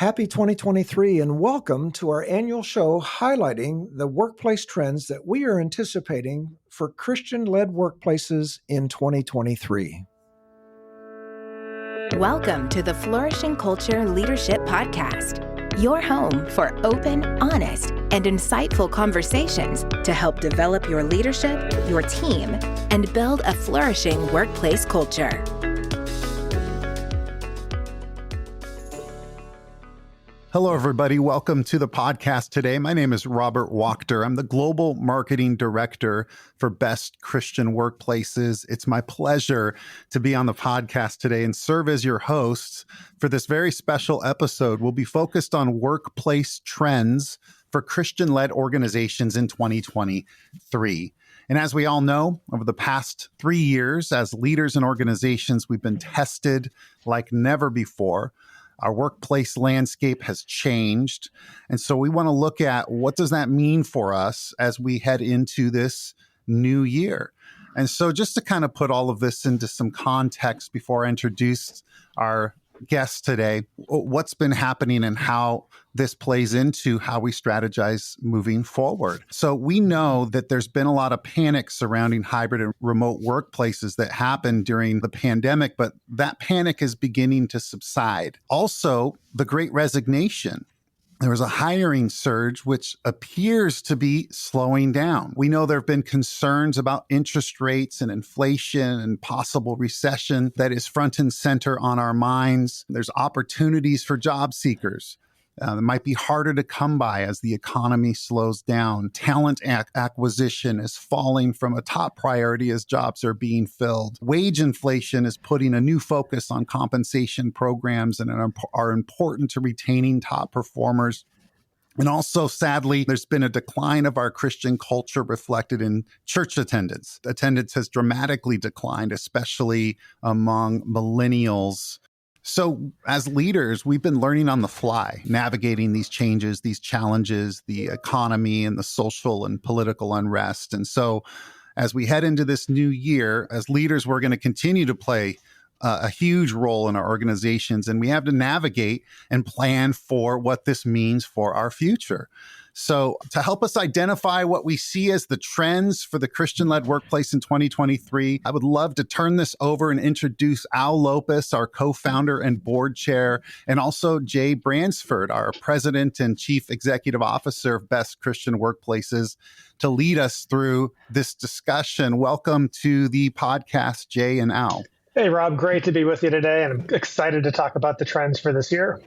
Happy 2023 and welcome to our annual show highlighting the workplace trends that we are anticipating for Christian-led workplaces in 2023. Welcome to the Flourishing Culture Leadership Podcast, your home for open, honest, and insightful conversations to help develop your leadership, your team, and build a flourishing workplace culture. Hello, everybody. Welcome to the podcast today. My name is Robert Wachter. I'm the Global Marketing Director for Best Christian Workplaces. It's my pleasure to be on the podcast today and serve as your host for this very special episode. We'll be focused on workplace trends for Christian-led organizations in 2023. And as we all know, over the past 3 years, as leaders and organizations, we've been tested like never before. Our workplace landscape has changed. And so we want to look at what does that mean for us as we head into this new year. And so just to kind of put all of this into some context before I introduce our guest today, what's been happening and how this plays into how we strategize moving forward. So we know that there's been a lot of panic surrounding hybrid and remote workplaces that happened during the pandemic, but that panic is beginning to subside. Also, the Great Resignation. There was a hiring surge, which appears to be slowing down. We know there have been concerns about interest rates and inflation and possible recession that is front and center on our minds. There's opportunities for job seekers. That might be harder to come by as the economy slows down. Talent acquisition is falling from a top priority as jobs are being filled. Wage inflation is putting a new focus on compensation programs and are important to retaining top performers. And also, sadly, there's been a decline of our Christian culture reflected in church attendance. Attendance has dramatically declined, especially among millennials. So as leaders, we've been learning on the fly, navigating these changes, these challenges, the economy and the social and political unrest. And so as we head into this new year, as leaders, we're going to continue to play a huge role in our organizations, and we have to navigate and plan for what this means for our future. So to help us identify what we see as the trends for the Christian-led workplace in 2023, I would love to turn this over and introduce Al Lopus, our co-founder and board chair, and also Jay Bransford, our president and chief executive officer of Best Christian Workplaces, to lead us through this discussion. Welcome to the podcast, Jay and Al. Hey, Rob, great to be with you today, and I'm excited to talk about the trends for this year.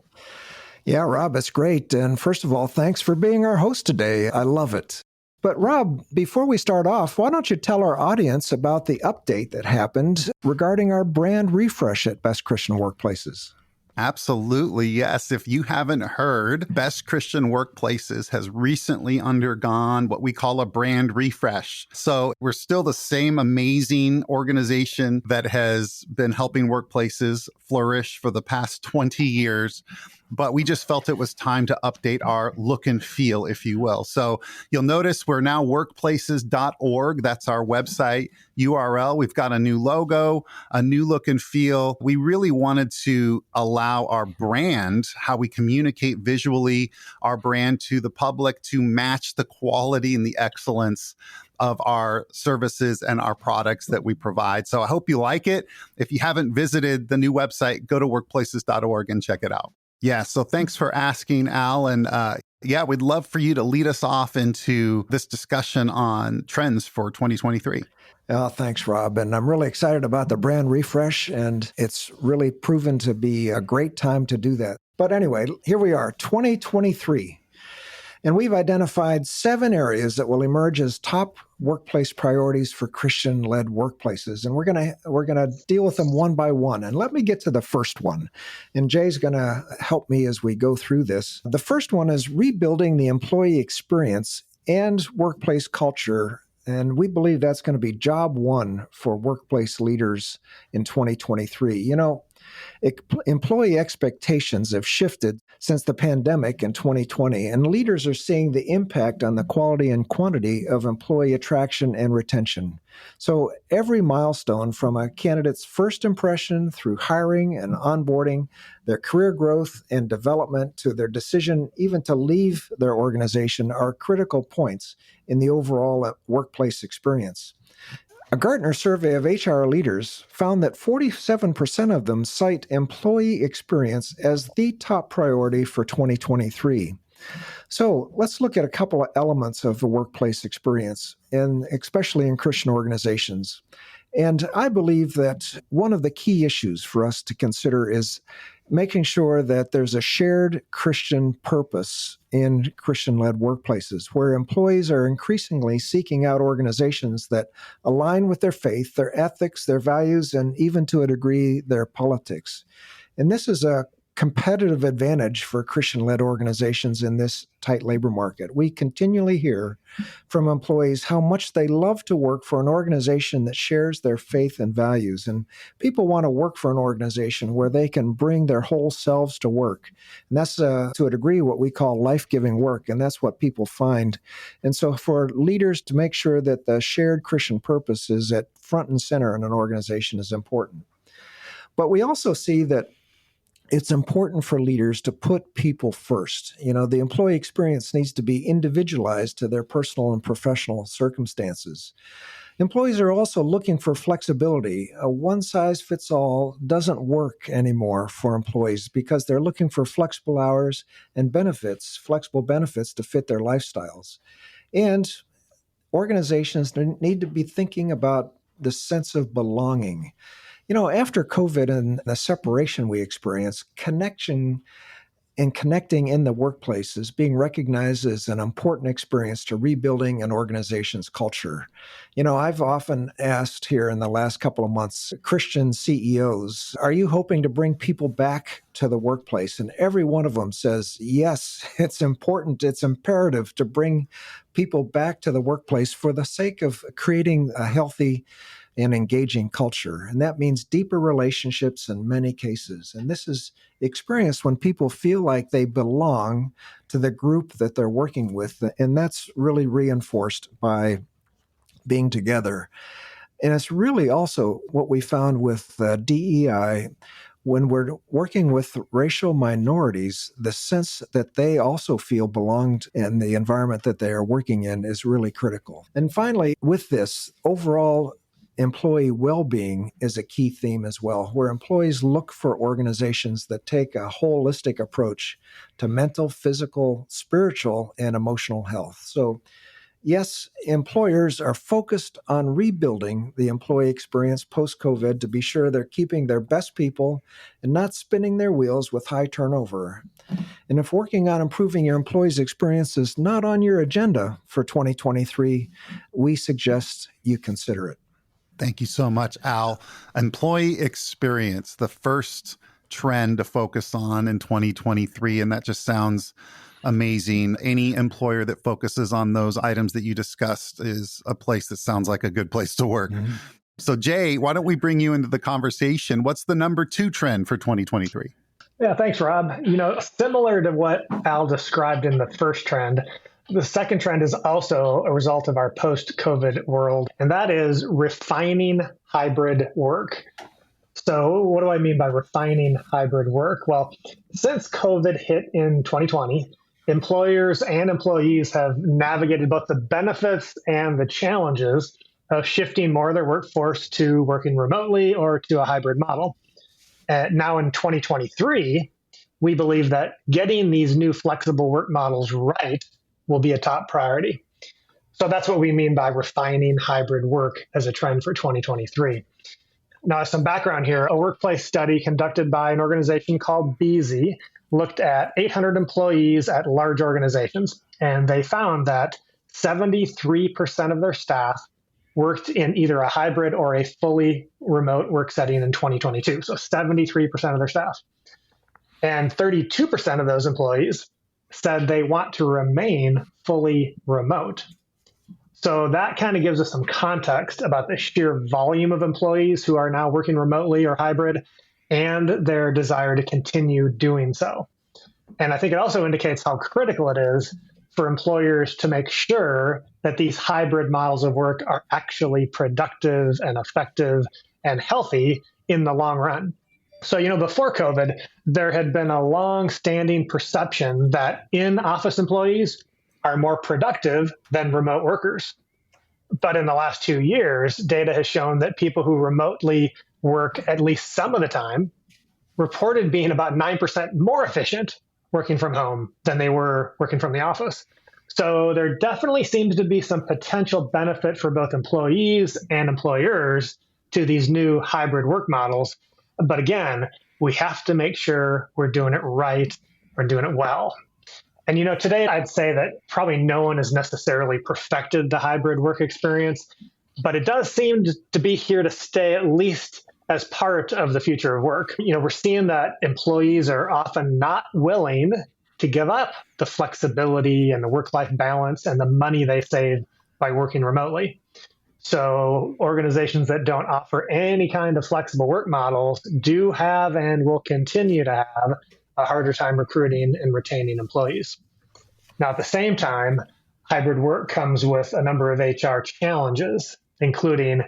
Yeah, Rob, it's great. And first of all, thanks for being our host today. I love it. But Rob, before we start off, why don't you tell our audience about the update that happened regarding our brand refresh at Best Christian Workplaces? Absolutely, yes. If you haven't heard, Best Christian Workplaces has recently undergone what we call a brand refresh. So we're still the same amazing organization that has been helping workplaces flourish for the past 20 years. But we just felt it was time to update our look and feel, if you will. So you'll notice we're now workplaces.org. That's our website URL. We've got a new logo, a new look and feel. We really wanted to allow our brand, how we communicate visually, our brand to the public to match the quality and the excellence of our services and our products that we provide. So I hope you like it. If you haven't visited the new website, go to workplaces.org and check it out. Yeah, so thanks for asking, Al. And we'd love for you to lead us off into this discussion on trends for 2023. Oh, thanks, Rob. And I'm really excited about the brand refresh, and it's really proven to be a great time to do that. But anyway, here we are, 2023. And we've identified 7 areas that will emerge as top workplace priorities for Christian-led workplaces. And we're gonna deal with them one by one. And let me get to the first one. And Jay's going to help me as we go through this. The first one is rebuilding the employee experience and workplace culture. And we believe that's going to be job one for workplace leaders in 2023. You know, Employee expectations have shifted since the pandemic in 2020, and leaders are seeing the impact on the quality and quantity of employee attraction and retention. So every milestone, from a candidate's first impression through hiring and onboarding, their career growth and development, to their decision even to leave their organization, are critical points in the overall workplace experience. A Gartner survey of HR leaders found that 47% of them cite employee experience as the top priority for 2023. So let's look at a couple of elements of the workplace experience, and especially in Christian organizations. And I believe that one of the key issues for us to consider is making sure that there's a shared Christian purpose in Christian-led workplaces, where employees are increasingly seeking out organizations that align with their faith, their ethics, their values, and even to a degree, their politics. And this is a competitive advantage for Christian-led organizations in this tight labor market. We continually hear from employees how much they love to work for an organization that shares their faith and values. And people want to work for an organization where they can bring their whole selves to work. And that's, to a degree, what we call life-giving work, and that's what people find. And so for leaders to make sure that the shared Christian purpose is at front and center in an organization is important. But we also see that it's important for leaders to put people first. The employee experience needs to be individualized to their personal and professional circumstances. Employees are also looking for flexibility. A one-size-fits-all doesn't work anymore for employees because they're looking for flexible hours and benefits, flexible benefits to fit their lifestyles. And organizations need to be thinking about the sense of belonging. After COVID and the separation we experienced, connection and connecting in the workplace is being recognized as an important experience to rebuilding an organization's culture. I've often asked here in the last couple of months, Christian CEOs, are you hoping to bring people back to the workplace? And every one of them says, yes, it's important, it's imperative to bring people back to the workplace for the sake of creating a healthy and engaging culture. And that means deeper relationships in many cases. And this is experienced when people feel like they belong to the group that they're working with. And that's really reinforced by being together. And it's really also what we found with DEI. When we're working with racial minorities, the sense that they also feel belonged in the environment that they are working in is really critical. And finally, with this, overall employee well-being is a key theme as well, where employees look for organizations that take a holistic approach to mental, physical, spiritual, and emotional health. So, yes, employers are focused on rebuilding the employee experience post-COVID to be sure they're keeping their best people and not spinning their wheels with high turnover. And if working on improving your employees' experience is not on your agenda for 2023, we suggest you consider it. Thank you so much, Al. Employee experience, the first trend to focus on in 2023, and that just sounds amazing. Any employer that focuses on those items that you discussed is a place that sounds like a good place to work. Mm-hmm. So Jay, why don't we bring you into the conversation? What's the number 2 trend for 2023? Yeah, thanks, Rob. Similar to what Al described in the first trend, the second trend is also a result of our post-COVID world, and that is refining hybrid work. So what do I mean by refining hybrid work? Well, since COVID hit in 2020, employers and employees have navigated both the benefits and the challenges of shifting more of their workforce to working remotely or to a hybrid model. Now in 2023, we believe that getting these new flexible work models right will be a top priority. So that's what we mean by refining hybrid work as a trend for 2023. Now, as some background here, a workplace study conducted by an organization called BZ looked at 800 employees at large organizations, and they found that 73% of their staff worked in either a hybrid or a fully remote work setting in 2022. So 73% of their staff. And 32% of those employees said they want to remain fully remote. So that kind of gives us some context about the sheer volume of employees who are now working remotely or hybrid and their desire to continue doing so. And I think it also indicates how critical it is for employers to make sure that these hybrid models of work are actually productive and effective and healthy in the long run. So, before COVID, there had been a long-standing perception that in-office employees are more productive than remote workers. But in the last 2 years, data has shown that people who remotely work at least some of the time reported being about 9% more efficient working from home than they were working from the office. So there definitely seems to be some potential benefit for both employees and employers to these new hybrid work models. But again, we have to make sure we're doing it right, we're doing it well. And today I'd say that probably no one has necessarily perfected the hybrid work experience, but it does seem to be here to stay, at least as part of the future of work. We're seeing that employees are often not willing to give up the flexibility and the work-life balance and the money they save by working remotely. So organizations that don't offer any kind of flexible work models do have and will continue to have a harder time recruiting and retaining employees. Now, at the same time, hybrid work comes with a number of HR challenges, including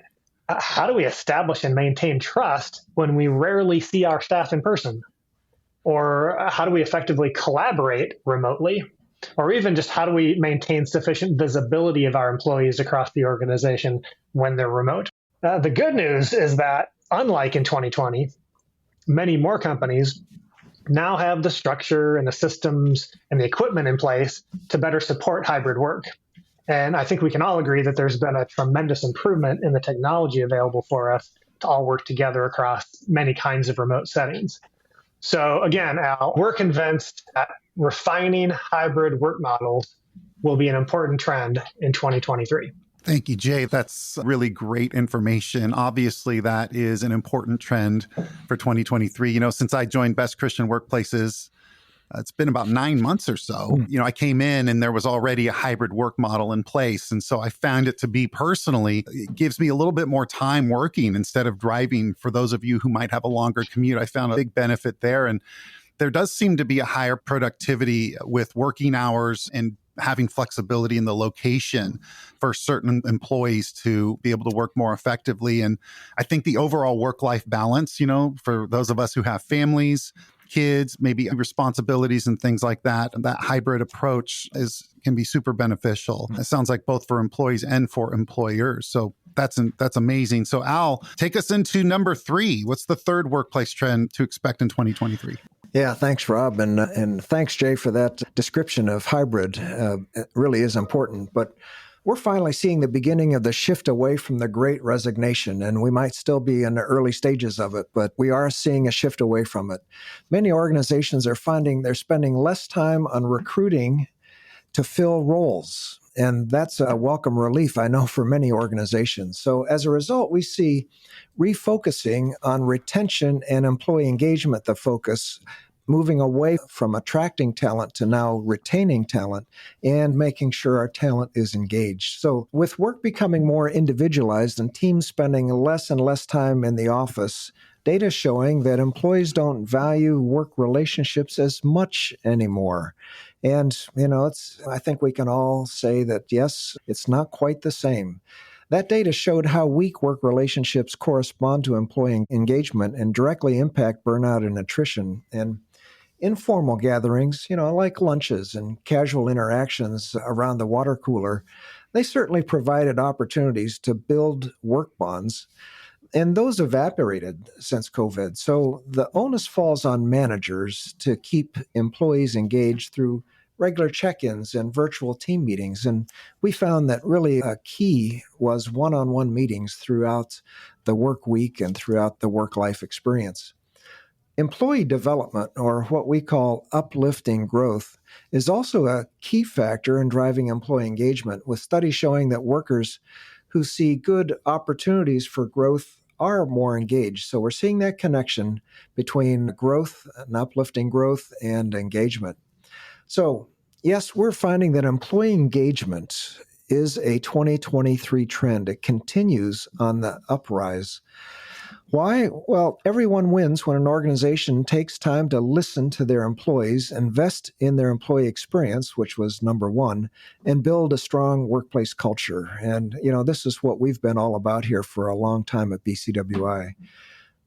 how do we establish and maintain trust when we rarely see our staff in person? Or how do we effectively collaborate remotely? Or even just how do we maintain sufficient visibility of our employees across the organization when they're remote? The good news is that, unlike in 2020, many more companies now have the structure and the systems and the equipment in place to better support hybrid work. And I think we can all agree that there's been a tremendous improvement in the technology available for us to all work together across many kinds of remote settings. So again, Al, we're convinced that refining hybrid work models will be an important trend in 2023. Thank you, Jay. That's really great information. Obviously, that is an important trend for 2023. Since I joined Best Christian Workplaces, it's been about 9 months or so. I came in and there was already a hybrid work model in place. And so I found it to be personally, it gives me a little bit more time working instead of driving. For those of you who might have a longer commute, I found a big benefit there. And there does seem to be a higher productivity with working hours and having flexibility in the location for certain employees to be able to work more effectively. And I think the overall work-life balance, for those of us who have families, kids, maybe responsibilities and things like that, that hybrid approach can be super beneficial. It sounds like both for employees and for employers. So that's amazing. So Al, take us into number 3. What's the third workplace trend to expect in 2023? Yeah, thanks, Rob. And thanks, Jay, for that description of hybrid. It really is important. But we're finally seeing the beginning of the shift away from the Great Resignation, and we might still be in the early stages of it, but we are seeing a shift away from it. Many organizations are finding they're spending less time on recruiting to fill roles, and that's a welcome relief, I know, for many organizations. So as a result, we see refocusing on retention and employee engagement, the focus, moving away from attracting talent to now retaining talent and making sure our talent is engaged. So with work becoming more individualized and teams spending less and less time in the office, data showing that employees don't value work relationships as much anymore. And, I think we can all say that, yes, it's not quite the same. That data showed how weak work relationships correspond to employee engagement and directly impact burnout and attrition. And informal gatherings, like lunches and casual interactions around the water cooler, they certainly provided opportunities to build work bonds. And those evaporated since COVID. So the onus falls on managers to keep employees engaged through regular check-ins and virtual team meetings. And we found that really a key was one-on-one meetings throughout the work week and throughout the work-life experience. Employee development, or what we call uplifting growth, is also a key factor in driving employee engagement, with studies showing that workers who see good opportunities for growth are more engaged. So we're seeing that connection between growth and uplifting growth and engagement. So yes, we're finding that employee engagement is a 2023 trend. It continues on the uprise. Why? Well, everyone wins when an organization takes time to listen to their employees, invest in their employee experience, which was number one, and build a strong workplace culture. And, this is what we've been all about here for a long time at BCWI.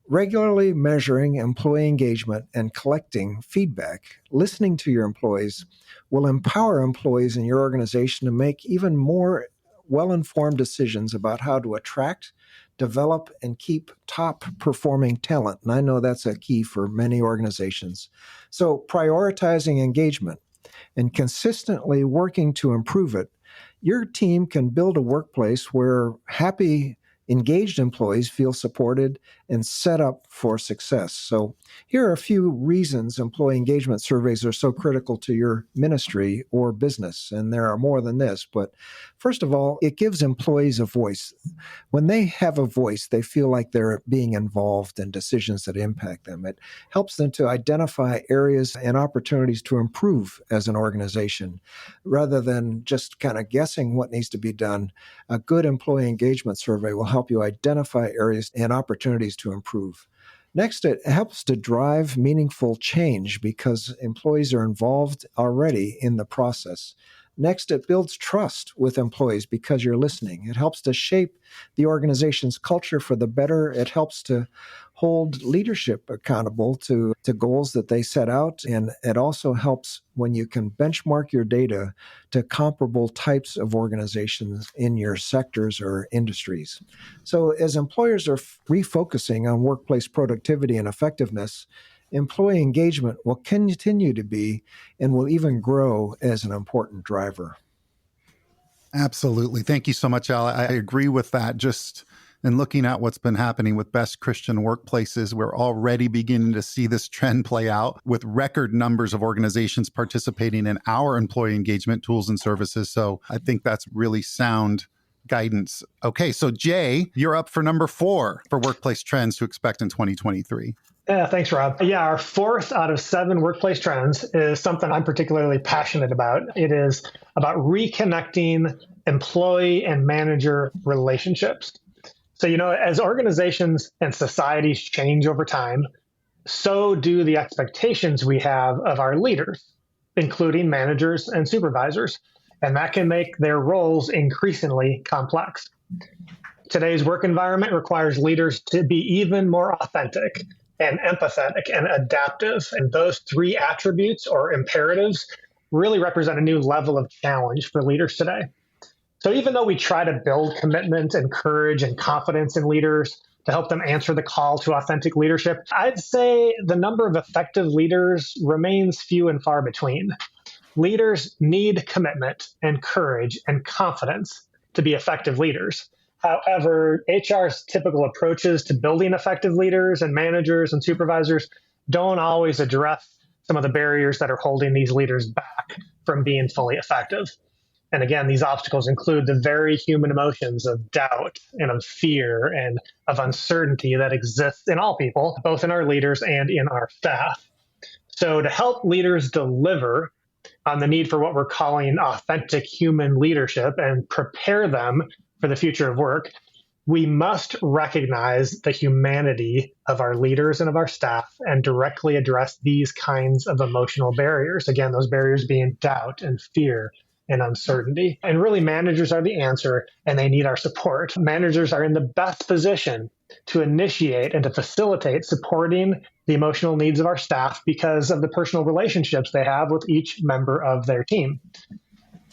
Regularly measuring employee engagement and collecting feedback, listening to your employees, will empower employees in your organization to make even more well-informed decisions about how to attract, develop, and keep top-performing talent. And I know that's a key for many organizations. So prioritizing engagement and consistently working to improve it, your team can build a workplace where happy, engaged employees feel supported and set up for success. So here are a few reasons employee engagement surveys are so critical to your ministry or business. And there are more than this, but first of all, it gives employees a voice. When they have a voice, they feel like they're being involved in decisions that impact them. It helps them to identify areas and opportunities to improve as an organization. Rather than just kind of guessing what needs to be done, a good employee engagement survey will help you identify areas and opportunities to improve. Next, it helps to drive meaningful change because employees are involved already in the process. Next, it builds trust with employees because you're listening. It helps to shape the organization's culture for the better. It helps to hold leadership accountable to goals that they set out. And it also helps when you can benchmark your data to comparable types of organizations in your sectors or industries. So as employers are refocusing on workplace productivity and effectiveness, employee engagement will continue to be and will even grow as an important driver. Absolutely. Thank you so much, Al. I agree with that. Just in looking at what's been happening with best Christian workplaces, we're already beginning to see this trend play out with record numbers of organizations participating in our employee engagement tools and services. So I think that's really sound guidance. Okay, so Jay, you're up for number 4 for workplace trends to expect in 2023. Yeah, thanks, Rob. Yeah, our 4th out of 7 workplace trends is something I'm particularly passionate about. It is about reconnecting employee and manager relationships. So, as organizations and societies change over time, so do the expectations we have of our leaders, including managers and supervisors. And that can make their roles increasingly complex. Today's work environment requires leaders to be even more authentic and empathetic and adaptive. And those 3 attributes or imperatives really represent a new level of challenge for leaders today. So even though we try to build commitment and courage and confidence in leaders to help them answer the call to authentic leadership, I'd say the number of effective leaders remains few and far between. Leaders need commitment and courage and confidence to be effective leaders. However, HR's typical approaches to building effective leaders and managers and supervisors don't always address some of the barriers that are holding these leaders back from being fully effective. And again, these obstacles include the very human emotions of doubt and of fear and of uncertainty that exists in all people, both in our leaders and in our staff. So to help leaders deliver on the need for what we're calling authentic human leadership and prepare them for the future of work, we must recognize the humanity of our leaders and of our staff and directly address these kinds of emotional barriers. Again, those barriers being doubt and fear and uncertainty. And really, managers are the answer, and they need our support. Managers are in the best position to initiate and to facilitate supporting the emotional needs of our staff because of the personal relationships they have with each member of their team.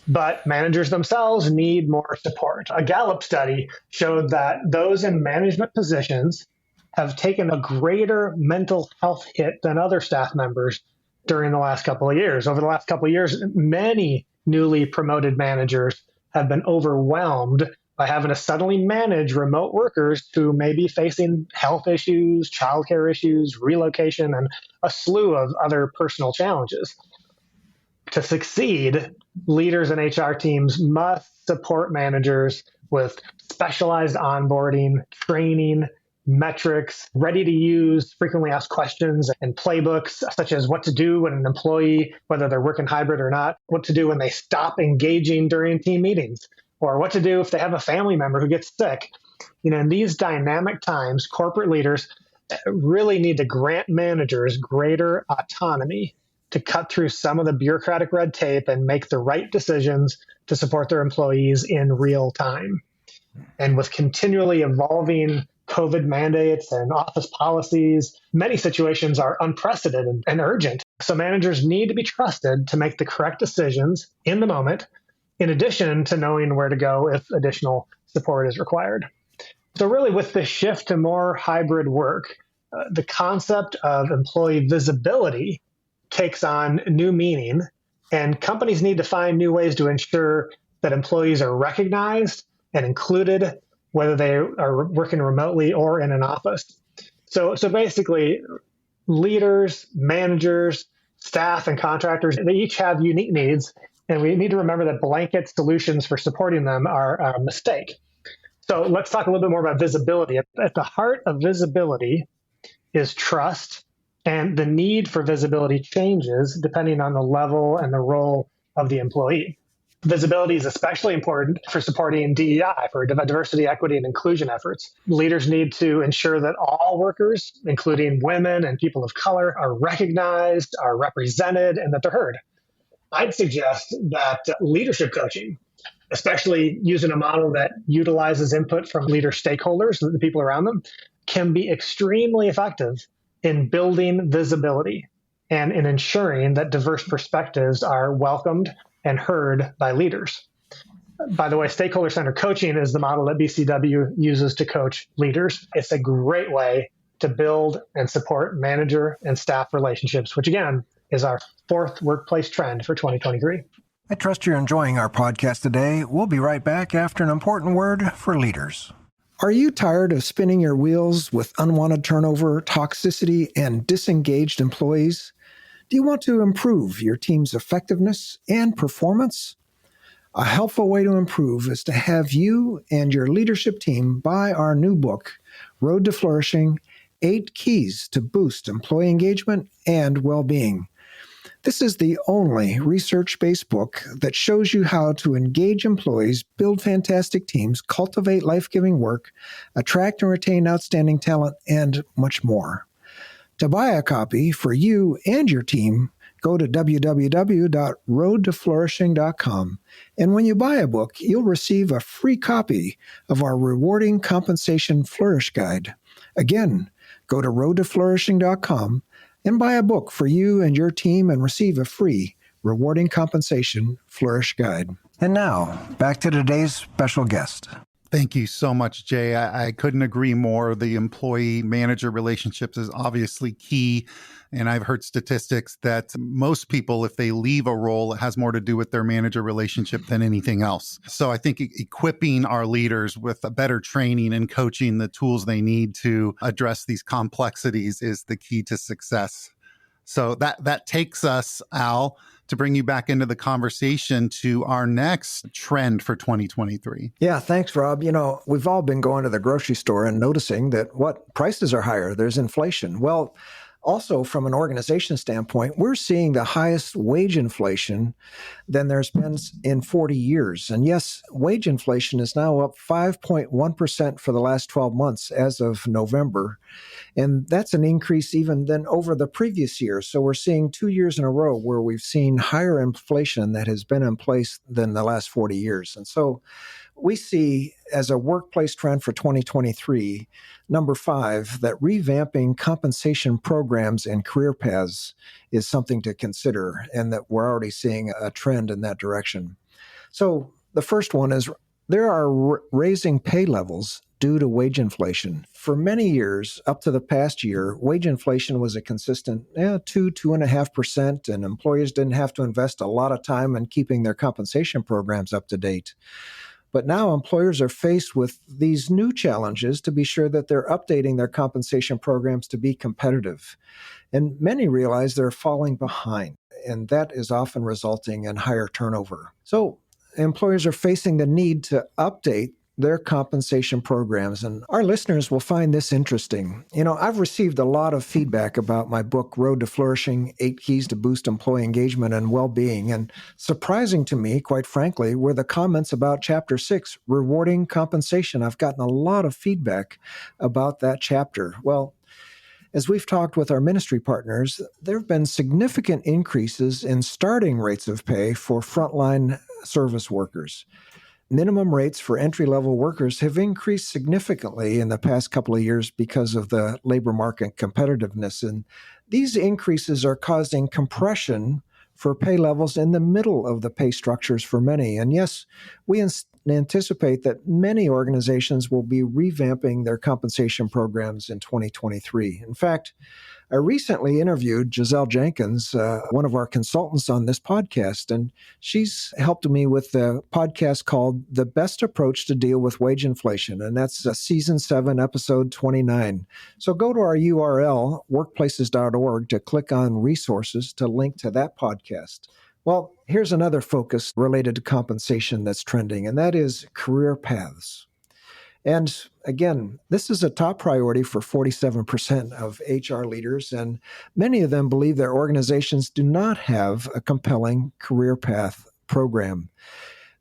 But managers themselves need more support. A Gallup study showed that those in management positions have taken a greater mental health hit than other staff members during the last couple of years. Over the last couple of years, many newly promoted managers have been overwhelmed by having to suddenly manage remote workers who may be facing health issues, childcare issues, relocation, and a slew of other personal challenges. To succeed, leaders and HR teams must support managers with specialized onboarding, training, metrics, ready to use frequently asked questions and playbooks, such as what to do when an employee, whether they're working hybrid or not, what to do when they stop engaging during team meetings, or what to do if they have a family member who gets sick. In these dynamic times, corporate leaders really need to grant managers greater autonomy to cut through some of the bureaucratic red tape and make the right decisions to support their employees in real time. And with continually evolving COVID mandates and office policies, many situations are unprecedented and urgent. So managers need to be trusted to make the correct decisions in the moment, in addition to knowing where to go if additional support is required. So really, with the shift to more hybrid work, the concept of employee visibility takes on new meaning, and companies need to find new ways to ensure that employees are recognized and included, whether they are working remotely or in an office. So basically, leaders, managers, staff, and contractors, they each have unique needs, and we need to remember that blanket solutions for supporting them are a mistake. So let's talk a little bit more about visibility. At the heart of visibility is trust, and the need for visibility changes depending on the level and the role of the employee. Visibility is especially important for supporting DEI, for diversity, equity, and inclusion efforts. Leaders need to ensure that all workers, including women and people of color, are recognized, are represented, and that they're heard. I'd suggest that leadership coaching, especially using a model that utilizes input from leader stakeholders, the people around them, can be extremely effective in building visibility and in ensuring that diverse perspectives are welcomed and heard by leaders. By the way, stakeholder-centered coaching is the model that BCW uses to coach leaders. It's a great way to build and support manager and staff relationships, which again is our fourth workplace trend for 2023. I trust you're enjoying our podcast today. We'll be right back after an important word for leaders. Are you tired of spinning your wheels with unwanted turnover, toxicity, and disengaged employees? Do you want to improve your team's effectiveness and performance? A helpful way to improve is to have you and your leadership team buy our new book, Road to Flourishing: 8 Keys to Boost Employee Engagement and Well-Being. This is the only research-based book that shows you how to engage employees, build fantastic teams, cultivate life-giving work, attract and retain outstanding talent, and much more. To buy a copy for you and your team, go to www.roadtoflourishing.com. And when you buy a book, you'll receive a free copy of our rewarding compensation flourish guide. Again, go to roadtoflourishing.com and buy a book for you and your team and receive a free rewarding compensation flourish guide. And now, back to today's special guest. Thank you so much, Jay. I couldn't agree more. The employee-manager relationships is obviously key. And I've heard statistics that most people, if they leave a role, it has more to do with their manager relationship than anything else. So I think equipping our leaders with a better training and coaching, the tools they need to address these complexities is the key to success. So that takes us, Al, to bring you back into the conversation to our next trend for 2023. Yeah, thanks, Rob. We've all been going to the grocery store and noticing that prices are higher. There's inflation. Well, also, from an organization standpoint, we're seeing the highest wage inflation than there's been in 40 years. And yes, wage inflation is now up 5.1% for the last 12 months as of November. And that's an increase even than over the previous year. So we're seeing 2 years in a row where we've seen higher inflation that has been in place than the last 40 years. And so we see as a workplace trend for 2023, number 5, that revamping compensation programs and career paths is something to consider, and that we're already seeing a trend in that direction. So the first one is there are raising pay levels due to wage inflation. For many years, up to the past year, wage inflation was a consistent 2.5%, and employers didn't have to invest a lot of time in keeping their compensation programs up to date. But now employers are faced with these new challenges to be sure that they're updating their compensation programs to be competitive. And many realize they're falling behind, and that is often resulting in higher turnover. So employers are facing the need to update their compensation programs. And our listeners will find this interesting. I've received a lot of feedback about my book, Road to Flourishing, 8 Keys to Boost Employee Engagement and Well-Being. And surprising to me, quite frankly, were the comments about Chapter 6, Rewarding Compensation. I've gotten a lot of feedback about that chapter. Well, as we've talked with our ministry partners, there have been significant increases in starting rates of pay for frontline service workers. Minimum rates for entry-level workers have increased significantly in the past couple of years because of the labor market competitiveness. And these increases are causing compression for pay levels in the middle of the pay structures for many. And yes, we anticipate that many organizations will be revamping their compensation programs in 2023. In fact, I recently interviewed Giselle Jenkins, one of our consultants on this podcast, and she's helped me with a podcast called The Best Approach to Deal with Wage Inflation, and that's Season 7, Episode 29. So go to our URL, workplaces.org, to click on resources to link to that podcast. Well, here's another focus related to compensation that's trending, and that is career paths. And again, this is a top priority for 47% of HR leaders, and many of them believe their organizations do not have a compelling career path program.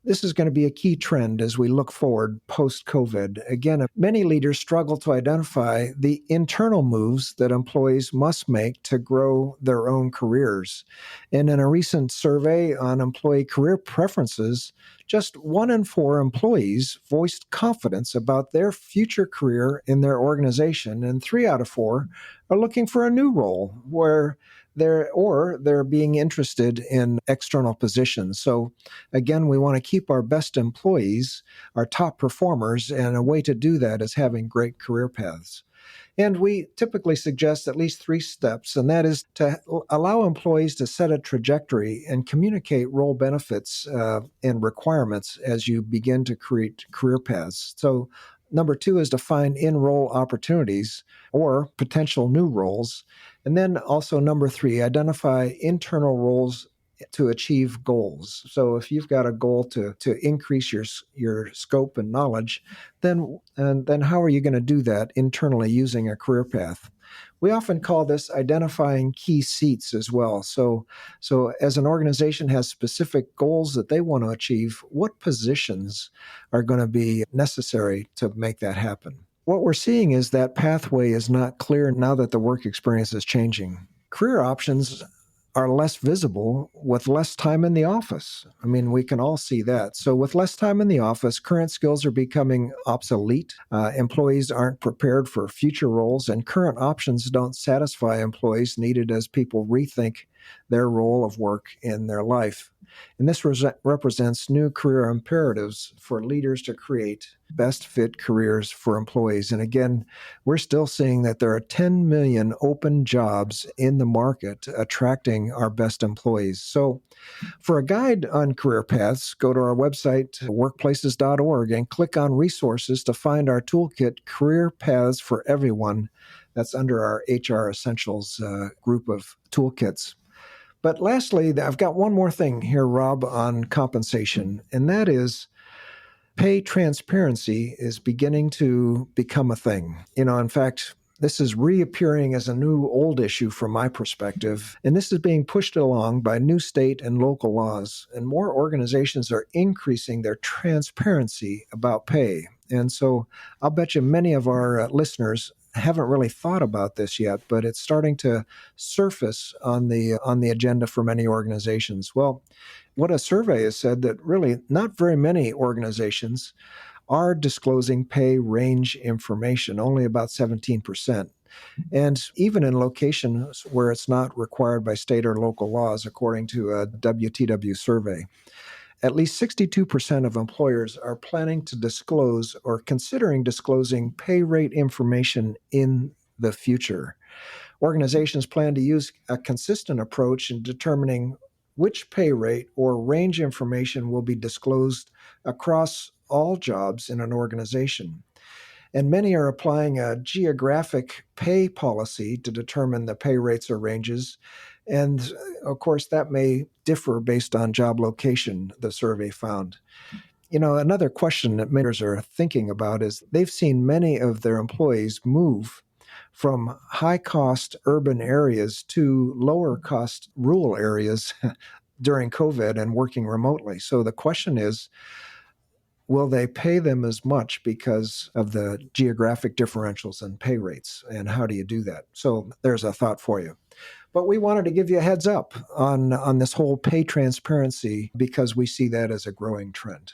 This is going to be a key trend as we look forward post-COVID. Again, many leaders struggle to identify the internal moves that employees must make to grow their own careers. And in a recent survey on employee career preferences, just 1 in 4 employees voiced confidence about their future career in their organization, and 3 out of 4 are looking for a new role where they're being interested in external positions. So again, we want to keep our best employees, our top performers, and a way to do that is having great career paths. And we typically suggest at least 3 steps, and that is to allow employees to set a trajectory and communicate role benefits and requirements as you begin to create career paths. So number 2 is to find in-role opportunities or potential new roles. And then also number 3, identify internal roles to achieve goals. So if you've got a goal to increase your scope and knowledge, then how are you going to do that internally using a career path? We often call this identifying key seats as well. So as an organization has specific goals that they want to achieve, what positions are going to be necessary to make that happen? What we're seeing is that pathway is not clear now that the work experience is changing. Career options are less visible with less time in the office. I mean, we can all see that. So with less time in the office, current skills are becoming obsolete. Employees aren't prepared for future roles, and current options don't satisfy employees needed as people rethink their role of work in their life. And this represents new career imperatives for leaders to create best fit careers for employees. And again, we're still seeing that there are 10 million open jobs in the market attracting our best employees. So for a guide on career paths, go to our website, workplaces.org, and click on resources to find our toolkit, Career Paths for Everyone. That's under our HR Essentials group of toolkits. But lastly, I've got one more thing here, Rob, on compensation, and that is pay transparency is beginning to become a thing. In fact, this is reappearing as a new old issue from my perspective, and this is being pushed along by new state and local laws, and more organizations are increasing their transparency about pay. And so I'll bet you many of our listeners haven't really thought about this yet, but it's starting to surface on the agenda for many organizations. Well, what a survey has said that really not very many organizations are disclosing pay range information, only about 17%. And even in locations where it's not required by state or local laws, according to a WTW survey. At least 62% of employers are planning to disclose or considering disclosing pay rate information in the future. Organizations plan to use a consistent approach in determining which pay rate or range information will be disclosed across all jobs in an organization. And many are applying a geographic pay policy to determine the pay rates or ranges. And of course, that may differ based on job location, the survey found. Another question that managers are thinking about is they've seen many of their employees move from high-cost urban areas to lower-cost rural areas during COVID and working remotely. So the question is, will they pay them as much because of the geographic differentials in pay rates? And how do you do that? So there's a thought for you. But we wanted to give you a heads up on this whole pay transparency because we see that as a growing trend.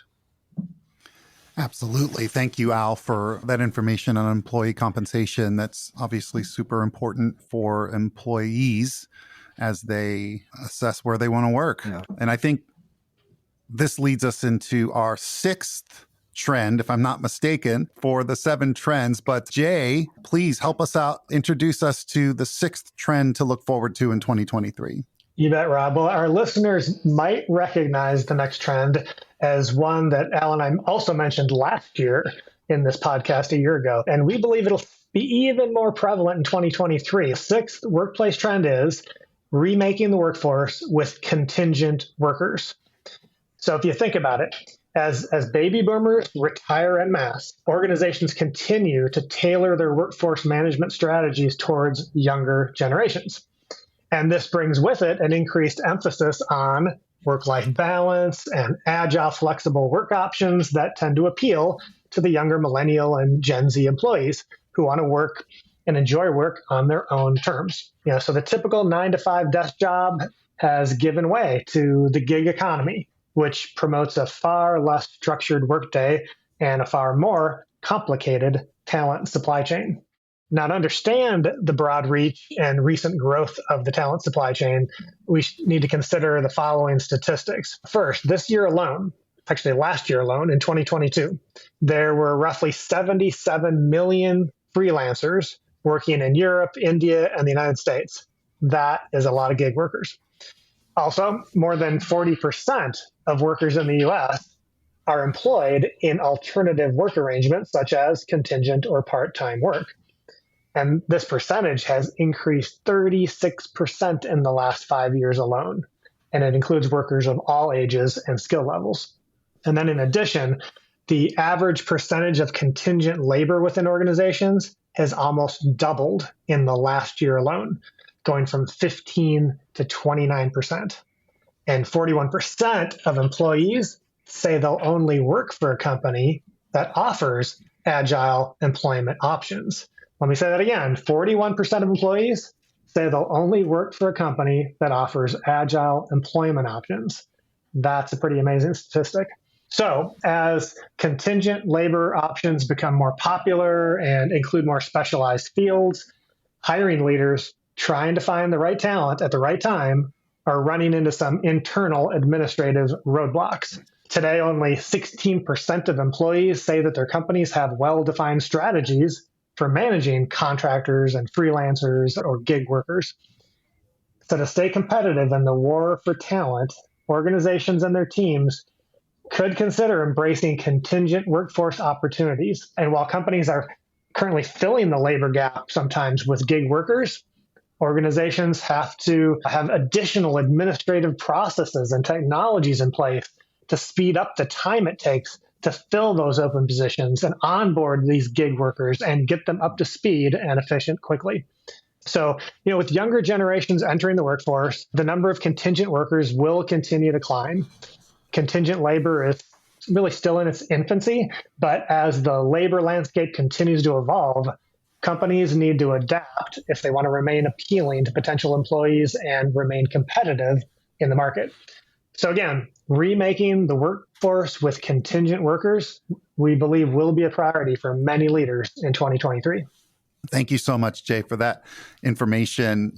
Absolutely. Thank you, Al, for that information on employee compensation. That's obviously super important for employees as they assess where they want to work. Yeah. And I think this leads us into our sixth trend, if I'm not mistaken, for the 7 trends. But Jay, please help us out, introduce us to the 6th trend to look forward to in 2023. You bet, Rob. Well, our listeners might recognize the next trend as one that Al and I also mentioned last year in this podcast a year ago. And we believe it'll be even more prevalent in 2023. The 6th workplace trend is remaking the workforce with contingent workers. So if you think about it, as baby boomers retire en masse, organizations continue to tailor their workforce management strategies towards younger generations. And this brings with it an increased emphasis on work-life balance and agile, flexible work options that tend to appeal to the younger millennial and Gen Z employees who want to work and enjoy work on their own terms. So the typical 9-to-5 desk job has given way to the gig economy, which promotes a far less structured workday and a far more complicated talent supply chain. Now, to understand the broad reach and recent growth of the talent supply chain, we need to consider the following statistics. First, this year alone, actually last year alone, in 2022, there were roughly 77 million freelancers working in Europe, India, and the United States. That is a lot of gig workers. Also, more than 40% of workers in the U.S. are employed in alternative work arrangements, such as contingent or part-time work. And this percentage has increased 36% in the last 5 years alone. And it includes workers of all ages and skill levels. And then in addition, the average percentage of contingent labor within organizations has almost doubled in the last year alone, going from 15 to 29%. And 41% of employees say they'll only work for a company that offers agile employment options. Let me say that again. 41% of employees say they'll only work for a company that offers agile employment options. That's a pretty amazing statistic. So as contingent labor options become more popular and include more specialized fields, hiring leaders trying to find the right talent at the right time are running into some internal administrative roadblocks. Today, only 16% of employees say that their companies have well-defined strategies for managing contractors and freelancers or gig workers. So to stay competitive in the war for talent, organizations and their teams could consider embracing contingent workforce opportunities. And while companies are currently filling the labor gap sometimes with gig workers, organizations have to have additional administrative processes and technologies in place to speed up the time it takes to fill those open positions and onboard these gig workers and get them up to speed and efficient quickly. So, with younger generations entering the workforce, the number of contingent workers will continue to climb. Contingent labor is really still in its infancy, but as the labor landscape continues to evolve, companies need to adapt if they want to remain appealing to potential employees and remain competitive in the market. So again, remaking the workforce with contingent workers, we believe will be a priority for many leaders in 2023. Thank you so much, Jay, for that information.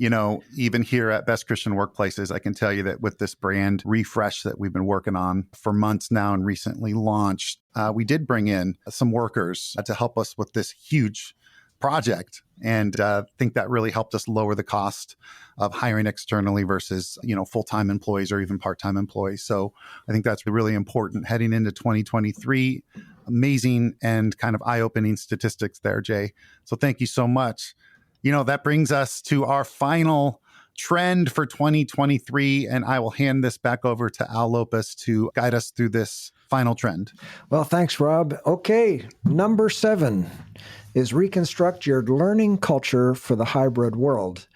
Even here at Best Christian Workplaces, I can tell you that with this brand refresh that we've been working on for months now and recently launched, we did bring in some workers to help us with this huge project. And I think that really helped us lower the cost of hiring externally versus, full-time employees or even part-time employees. So I think that's really important heading into 2023. Amazing and kind of eye-opening statistics there, Jay. So thank you so much. That brings us to our final trend for 2023. And I will hand this back over to Al Lopus to guide us through this final trend? Well, thanks, Rob. Okay, number 7 is reconstruct your learning culture for the hybrid world.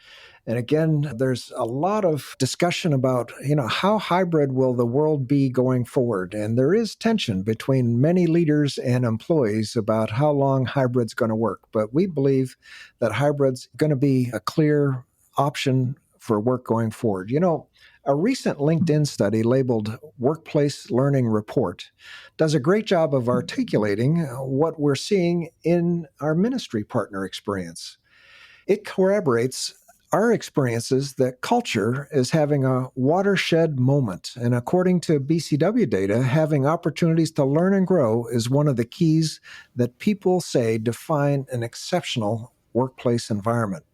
And again, there's a lot of discussion about, how hybrid will the world be going forward? And there is tension between many leaders and employees about how long hybrid's going to work. But we believe that hybrid's going to be a clear option for work going forward. A recent LinkedIn study labeled Workplace Learning Report does a great job of articulating what we're seeing in our ministry partner experience. It corroborates our experiences that culture is having a watershed moment. And according to BCW data, having opportunities to learn and grow is one of the keys that people say define an exceptional workplace environment.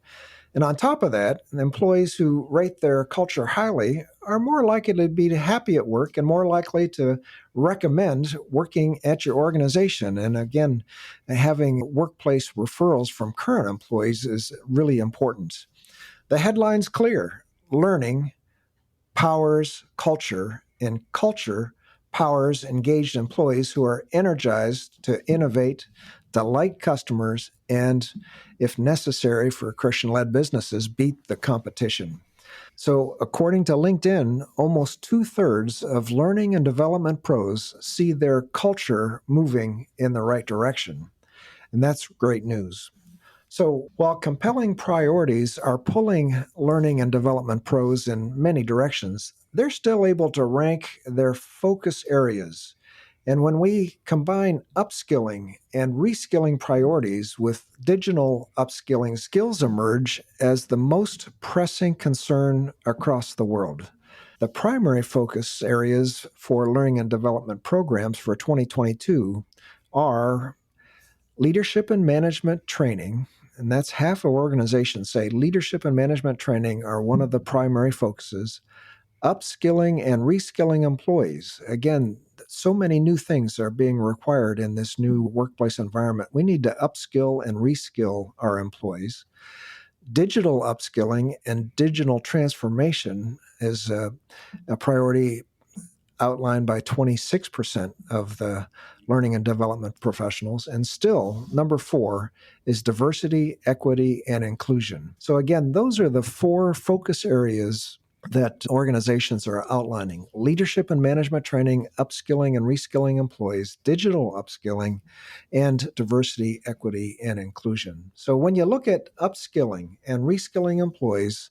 And on top of that, employees who rate their culture highly are more likely to be happy at work and more likely to recommend working at your organization. And again, having workplace referrals from current employees is really important. The headline's clear: learning powers culture, and culture powers engaged employees who are energized to innovate, delight customers, and, if necessary for Christian-led businesses, beat the competition. So according to LinkedIn, almost 2/3 of learning and development pros see their culture moving in the right direction. And that's great news. So while compelling priorities are pulling learning and development pros in many directions, they're still able to rank their focus areas. And when we combine upskilling and reskilling priorities with digital upskilling, skills emerge as the most pressing concern across the world. The primary focus areas for learning and development programs for 2022 are leadership and management training, and that's half of organizations say leadership and management training are one of the primary focuses. Upskilling and reskilling employees. Again, so many new things are being required in this new workplace environment. We need to upskill and reskill our employees. Digital upskilling and digital transformation is a priority outlined by 26% of the learning and development professionals. And still, number 4 is diversity, equity, and inclusion. So again, those are the 4 focus areas that organizations are outlining: leadership and management training, upskilling and reskilling employees, digital upskilling, and diversity, equity, and inclusion. So when you look at upskilling and reskilling employees,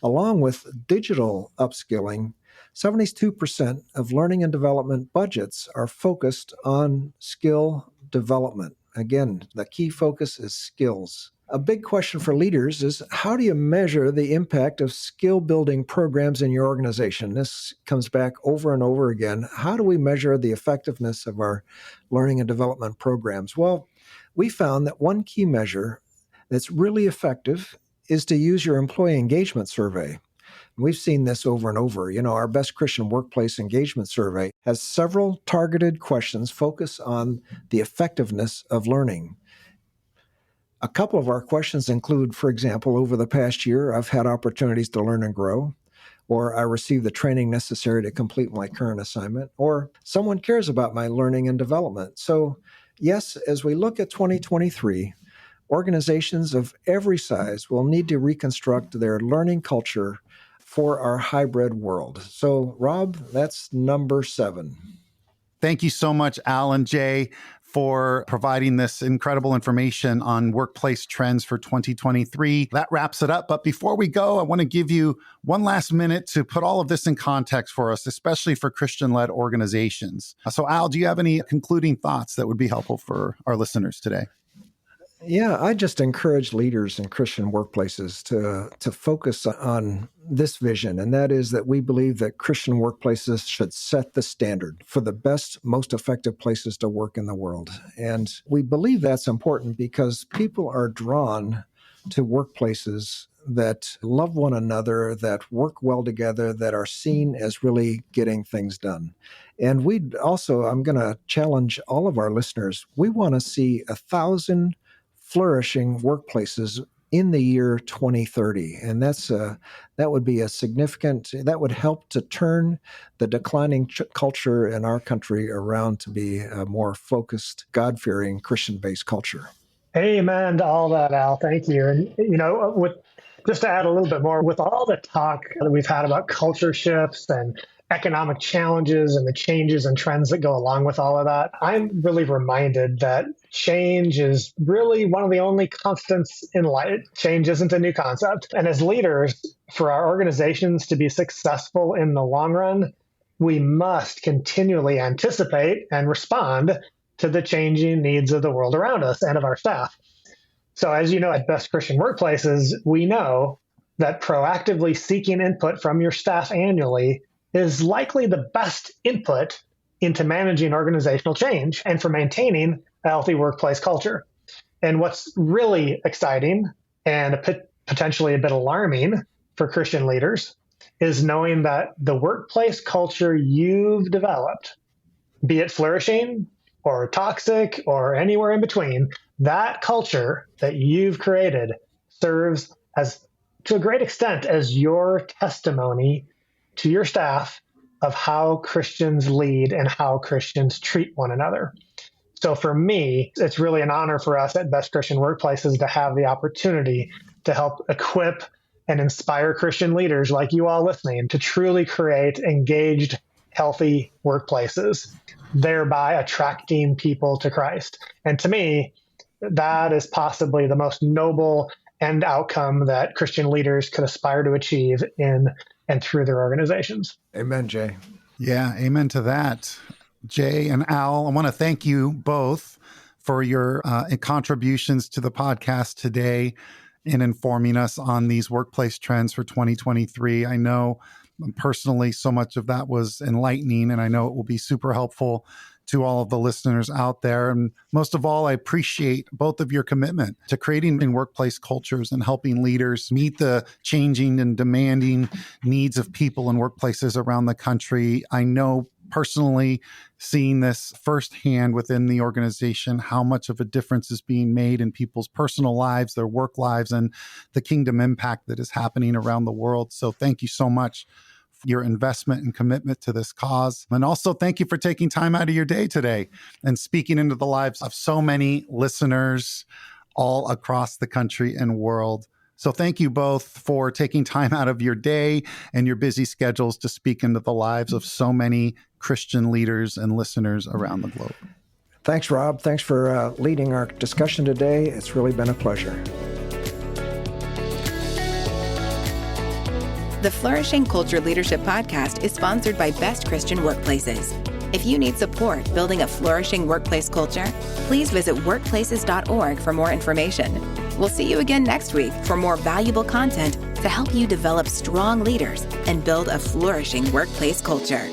along with digital upskilling, 72% of learning and development budgets are focused on skill development. Again, the key focus is skills. A big question for leaders is, how do you measure the impact of skill building programs in your organization? This comes back over and over again. How do we measure the effectiveness of our learning and development programs? Well, we found that one key measure that's really effective is to use your employee engagement survey. We've seen this over and over. Our Best Christian Workplace Engagement Survey has several targeted questions focused on the effectiveness of learning. A couple of our questions include, for example, over the past year, I've had opportunities to learn and grow, or I received the training necessary to complete my current assignment, or someone cares about my learning and development. So, yes, as we look at 2023, organizations of every size will need to reconstruct their learning culture for our hybrid world. So, Rob, that's number 7. Thank you so much, Al and Jay, for providing this incredible information on workplace trends for 2023. That wraps it up. But before we go, I want to give you one last minute to put all of this in context for us, especially for Christian-led organizations. So, Al, do you have any concluding thoughts that would be helpful for our listeners today? Yeah, I just encourage leaders in Christian workplaces to focus on this vision, and that is that we believe that Christian workplaces should set the standard for the best, most effective places to work in the world. And we believe that's important because people are drawn to workplaces that love one another, that work well together, that are seen as really getting things done. And I'm going to challenge all of our listeners. We want to see 1,000 flourishing workplaces in the year 2030. And that would be that would help to turn the declining culture in our country around to be a more focused, God-fearing, Christian-based culture. Amen to all that, Al. Thank you. And, just to add a little bit more, with all the talk that we've had about culture shifts and economic challenges and the changes and trends that go along with all of that, I'm really reminded that change is really one of the only constants in life. Change isn't a new concept. And as leaders, for our organizations to be successful in the long run, we must continually anticipate and respond to the changing needs of the world around us and of our staff. So as you know, at Best Christian Workplaces, we know that proactively seeking input from your staff annually is likely the best input into managing organizational change and for maintaining a healthy workplace culture. And what's really exciting and potentially a bit alarming for Christian leaders is knowing that the workplace culture you've developed, be it flourishing or toxic or anywhere in between, that culture that you've created serves as, to a great extent, as your testimony to your staff of how Christians lead and how Christians treat one another. So for me, it's really an honor for us at Best Christian Workplaces to have the opportunity to help equip and inspire Christian leaders like you all listening to truly create engaged, healthy workplaces, thereby attracting people to Christ. And to me, that is possibly the most noble end outcome that Christian leaders could aspire to achieve in and through their organizations. Amen, Jay. Yeah, amen to that. Jay and Al, I want to thank you both for your contributions to the podcast today in informing us on these workplace trends for 2023. I know personally so much of that was enlightening, and I know it will be super helpful to all of the listeners out there. And most of all, I appreciate both of your commitment to creating workplace cultures and helping leaders meet the changing and demanding needs of people in workplaces around the country. I know personally, seeing this firsthand within the organization, how much of a difference is being made in people's personal lives, their work lives, and the kingdom impact that is happening around the world. So thank you so much for your investment and commitment to this cause. And also thank you for taking time out of your day today and speaking into the lives of so many listeners all across the country and world. So thank you both for taking time out of your day and your busy schedules to speak into the lives of so many Christian leaders and listeners around the globe. Thanks, Rob. Thanks for leading our discussion today. It's really been a pleasure. The Flourishing Culture Leadership Podcast is sponsored by Best Christian Workplaces. If you need support building a flourishing workplace culture, please visit workplaces.org for more information. We'll see you again next week for more valuable content to help you develop strong leaders and build a flourishing workplace culture.